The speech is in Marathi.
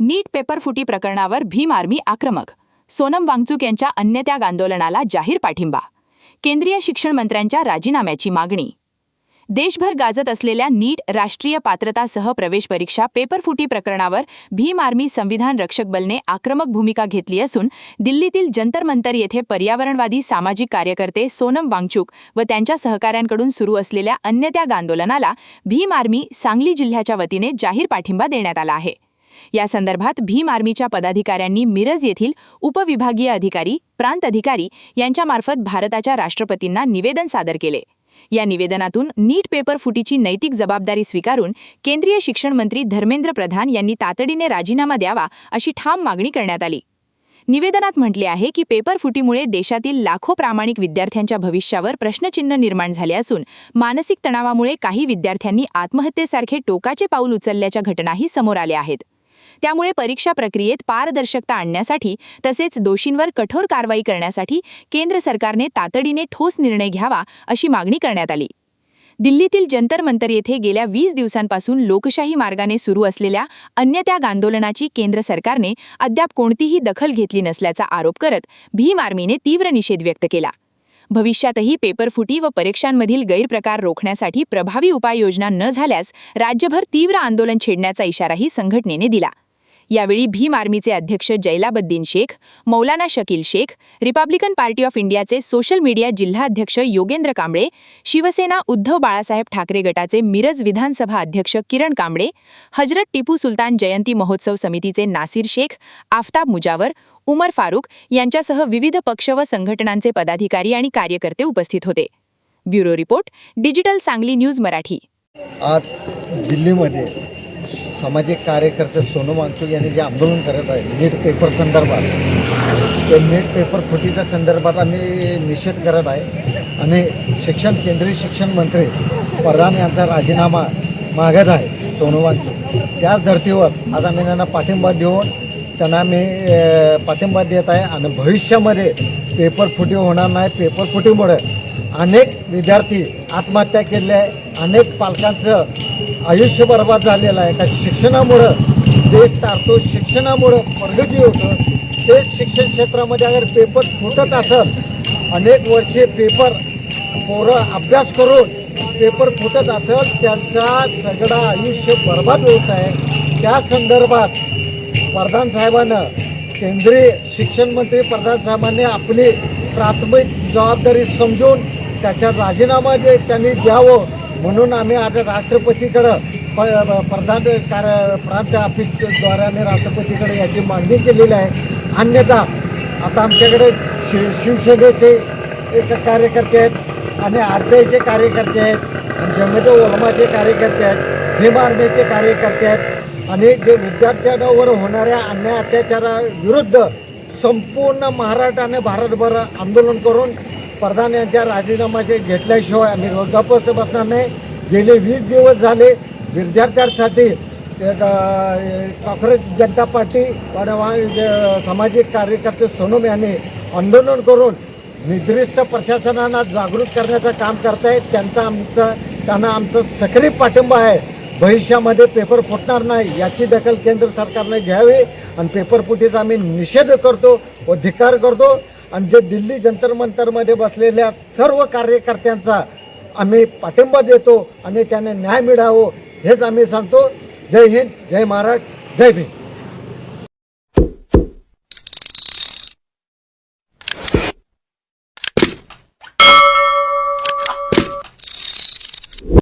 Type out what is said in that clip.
नीट पेपर फुटी प्रकरणावर भीम आर्मी आक्रमक. सोनम वांगचुक यांच्या अन्नत्याग आंदोलनाला जाहीर पाठिंबा. केंद्रीय शिक्षण मंत्र्यांच्या राजीनाम्याची मागणी. देशभर गाजत असलेल्या नीट राष्ट्रीय पात्रता प्रवेश परीक्षा पेपर फुटी प्रकरणावर भीम आर्मी संविधान रक्षक बलने आक्रमक भूमिका घेतली असून दिल्लीतील जंतर मंतर येथे पर्यावरणवादी सामाजिक कार्यकर्ते सोनम वांगचुक व त्यांच्या सहकाऱ्यांकडून सुरू असलेल्या अन्नत्याग आंदोलनाला भीम आर्मी सांगली जिल्ह्याच्या वतीने जाहीर पाठिंबा देण्यात आला आहे. या संदर्भात भीम आर्मीच्या पदाधिकाऱ्यांनी मिरज येथील उपविभागीय अधिकारी, प्रांत अधिकारी यांच्यामार्फत भारताच्या राष्ट्रपतींना निवेदन सादर केले. या निवेदनातून नीट पेपर फुटीची नैतिक जबाबदारी स्वीकारून केंद्रीय शिक्षण मंत्री धर्मेंद्र प्रधान यांनी तातडीने राजीनामा द्यावा अशी ठाम मागणी करण्यात आली. निवेदनात म्हटले आहे की पेपर फुटीमुळे देशातील लाखो प्रामाणिक विद्यार्थ्यांच्या भविष्यावर प्रश्नचिन्ह निर्माण झाले असून मानसिक तणावामुळे काही विद्यार्थ्यांनी आत्महत्येसारखे टोकाचे पाऊल उचलल्याच्या घटनाही समोर आल्या आहेत. त्यामुळे परीक्षा प्रक्रियेत पारदर्शकता आणण्यासाठी तसेच दोषींवर कठोर कारवाई करण्यासाठी केंद्र सरकारने तातडीने ठोस निर्णय घ्यावा अशी मागणी करण्यात आली. दिल्लीतील जंतर मंतर येथे गेल्या 20 दिवसांपासून लोकशाही मार्गाने सुरू असलेल्या अन्नत्याग आंदोलनाची केंद्र सरकारने अद्याप कोणतीही दखल घेतली नसल्याचा आरोप करत भीम आर्मीने तीव्र निषेध व्यक्त केला. भविष्यातही पेपर फुटी व परीक्षांमधील गैरप्रकार रोखण्यासाठी प्रभावी उपाययोजना न झाल्यास राज्यभर तीव्र आंदोलन छेडण्याचा इशाराही संघटनेने दिला. यावेळी भीम आर्मीचे अध्यक्ष जैलाबद्दीन Shaikh, Maulana Shakeel Shaikh, Republican Party of इंडियाचे सोशल मीडिया जिल्हाध्यक्ष योगेंद्र कांबळे, शिवसेना उद्धव बाळासाहेब ठाकरे गटाचे मिरज विधानसभा अध्यक्ष किरण कांबळे, हजरत टिपू सुलतान जयंती महोत्सव समितीचे नासिर शेख, आफताब मुजावर, उमर फारूक यांच्यासह विविध पक्ष व संघटनांचे पदाधिकारी आणि कार्यकर्ते उपस्थित होते. Bureau report, digital Sangli news Marathi. आज दिल्लीमध्ये सामाजिक कार्यकर्ते सोनम वांगचुक यांनी जे आंदोलन करत आहे नीट पेपर संदर्भात, ते नीट पेपर फुटीच्या संदर्भात आम्ही निषेध करत आहे आणि केंद्रीय शिक्षण मंत्री प्रधान यांचा राजीनामा मागत आहे सोनम वांगचुक. त्याच धर्तीवर आज आम्ही त्यांना पाठिंबा देऊन त्यांना आम्ही पाठिंबा देत आहे आणि भविष्यामध्ये पेपर फुटी होणार नाही. पेपर फुटीमुळे अनेक विद्यार्थी आत्महत्या केले आहे, अनेक पालकांचं आयुष्य बर्बाद झालेलं आहे. का शिक्षणामुळं देश तारतो, शिक्षणामुळं प्रगती होतं. तेच शिक्षण क्षेत्रामध्ये अगर पेपर फुटत असेल, अनेक वर्षे पोरं अभ्यास करून पेपर फुटत असेल, त्यांचा सगळं आयुष्य बर्बाद होत आहे. त्या संदर्भात प्रधान साहेबांना, केंद्रीय शिक्षण मंत्री प्रधान साहेबांनी आपली प्राथमिक जबाबदारी समजून त्याचा राजीनामा त्यांनी द्यावं म्हणून आम्ही आता राष्ट्रपतीकडं प्रांत ऑफिसद्वारे आम्ही राष्ट्रपतीकडे याची मागणी केलेली आहे. अन्यथा आता आमच्याकडे शिवसेनेचे एक कार्यकर्ते आहेत आणि आरपीआयचे कार्यकर्ते आहेत आणि जमियत उलमाचे कार्यकर्ते आहेत, भीम आर्मीचे कार्यकर्ते आहेत आणि जे विद्यार्थ्यांवर होणाऱ्या अन्याय अत्याचाराविरुद्ध संपूर्ण महाराष्ट्राने भारतभर आंदोलन करून प्रधान यांच्या राजीनामाचे घेतल्याशिवाय आम्ही गप्प बसणार नाही. गेले 20 दिवस झाले विद्यार्थ्यांसाठी काँग्रेस जनता पार्टी सामाजिक कार्यकर्ते सोनम यांनी आंदोलन करून निद्रिस्त प्रशासनाला जागृत करण्याचं काम करत आहेत. त्यांना आमचं सक्रिय पाठिंबा आहे. भविष्यामध्ये पेपर फुटणार नाही याची दखल केंद्र सरकारने घ्यावी आणि पेपर फुटीचा आम्ही निषेध करतो व धिक्कार करतो आणि जे दिल्ली जंतर मंतरमध्ये बसलेल्या सर्व कार्यकर्त्यांचा आम्ही पाठिंबा देतो आणि त्यांना न्याय मिळावं हेच आम्ही सांगतो. जय हिंद, जय महाराष्ट्र, जय भीम.